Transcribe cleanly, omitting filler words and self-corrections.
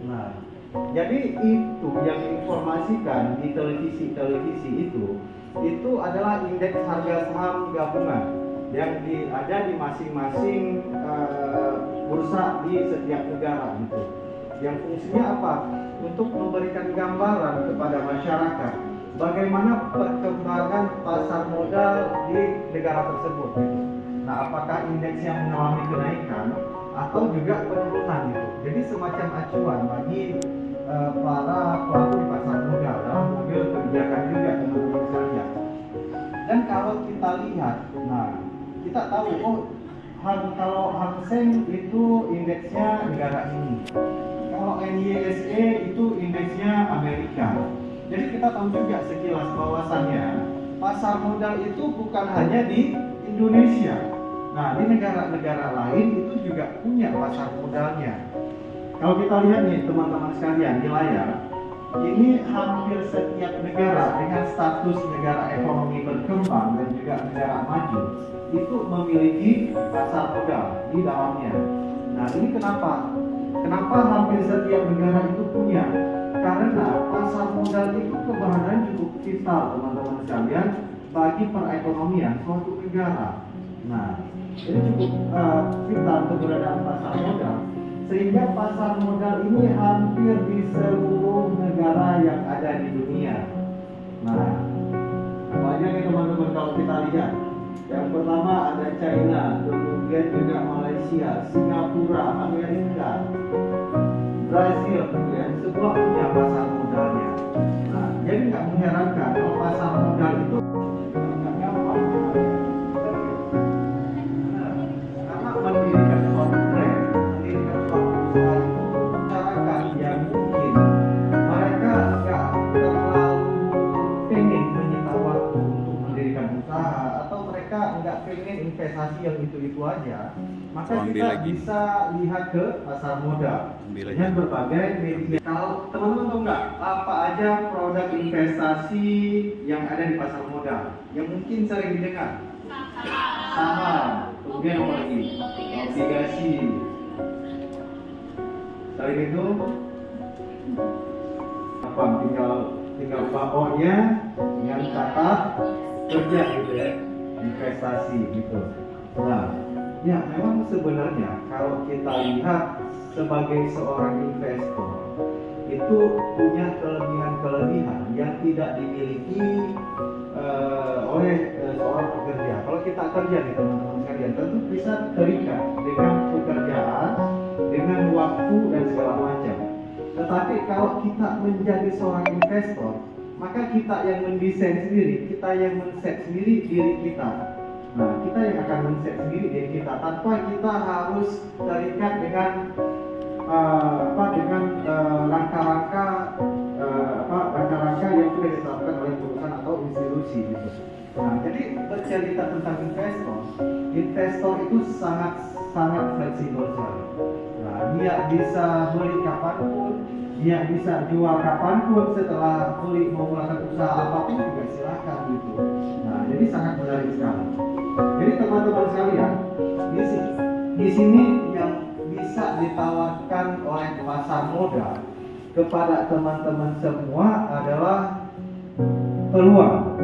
Nah, jadi itu yang diinformasikan di televisi itu adalah indeks harga saham gabungan yang ada di masing-masing bursa di setiap negara gitu. Yang fungsinya apa? Untuk memberikan gambaran kepada masyarakat bagaimana perkembangan pasar modal di negara tersebut gitu. Nah, apakah indeksnya mengalami kenaikan atau juga penurunan gitu. Jadi semacam acuan bagi para pelaku di pasar modal dalam mengambil kebijakan juga teman-teman sekalian. Dan kalau kita lihat, nah kita tahu kalau Hang Seng itu indeksnya negara ini, kalau NYSE itu indeksnya Amerika. Jadi kita tahu juga sekilas bahwasannya pasar modal itu bukan hanya di Indonesia. Nah, di negara-negara lain itu juga punya pasar modalnya. Kalau kita lihat nih teman-teman sekalian di layar, ini hampir setiap negara dengan status negara ekonomi berkembang dan juga negara maju itu memiliki pasar modal di dalamnya. Nah, ini kenapa? Kenapa hampir setiap negara itu punya? Karena pasar modal itu keberadaan cukup vital teman-teman sekalian bagi perekonomian suatu negara. Nah, jadi cukup vital keberadaan pasar modal, sehingga pasar modal ini hampir di seluruh negara yang ada di dunia. Nah, banyak nih teman-teman kalau kita lihat. Yang pertama ada China, kemudian juga Malaysia, Singapura, Amerika, Brasil, ya, semua punya pasar modalnya. Nah, jadi nggak mengherankan kalau pasar modal itu nggak gampang. Karena mendirikan suatu brand, mendirikan suatu usaha itu masyarakat yang mungkin mereka nggak terlalu pengen menyita waktu untuk mendirikan usaha, atau mereka nggak pengen investasi yang itu aja, maka kita bisa lihat ke pasar modal dengan berbagai media. Kalau teman-teman tahu nggak apa aja produk investasi yang ada di pasar modal yang mungkin sering didengar? Saham, kemudian apa lagi? Obligasi. Selain itu apa? Tinggal pokoknya yang catat kerja gitu ya, investasi gitu. Nah, ya memang sebenarnya kalau kita lihat sebagai seorang investor itu punya kelebihan-kelebihan yang tidak dimiliki oleh seorang pekerja. Kalau kita kerja nih teman-teman sekalian, tentu bisa terikat dengan pekerjaan, dengan waktu dan segala macam. Tetapi kalau kita menjadi seorang investor, maka kita yang mendesain sendiri, kita yang men-set sendiri diri kita. Nah, kita yang akan men-set sendiri diri kita tanpa kita harus terikat dengan langkah-langkah yang sudah ditetapkan oleh perusahaan atau institusi gitu. Nah, jadi bercerita tentang investor itu sangat fleksibel sekali. Nah, dia bisa beli kapanpun, dia bisa jual kapanpun, setelah beli mau melakukan usaha apapun juga silakan gitu. Nah, jadi sangat menarik sekali. Jadi teman-teman sekalian, di sini yang bisa ditawarkan oleh pasar modal kepada teman-teman semua adalah peluang.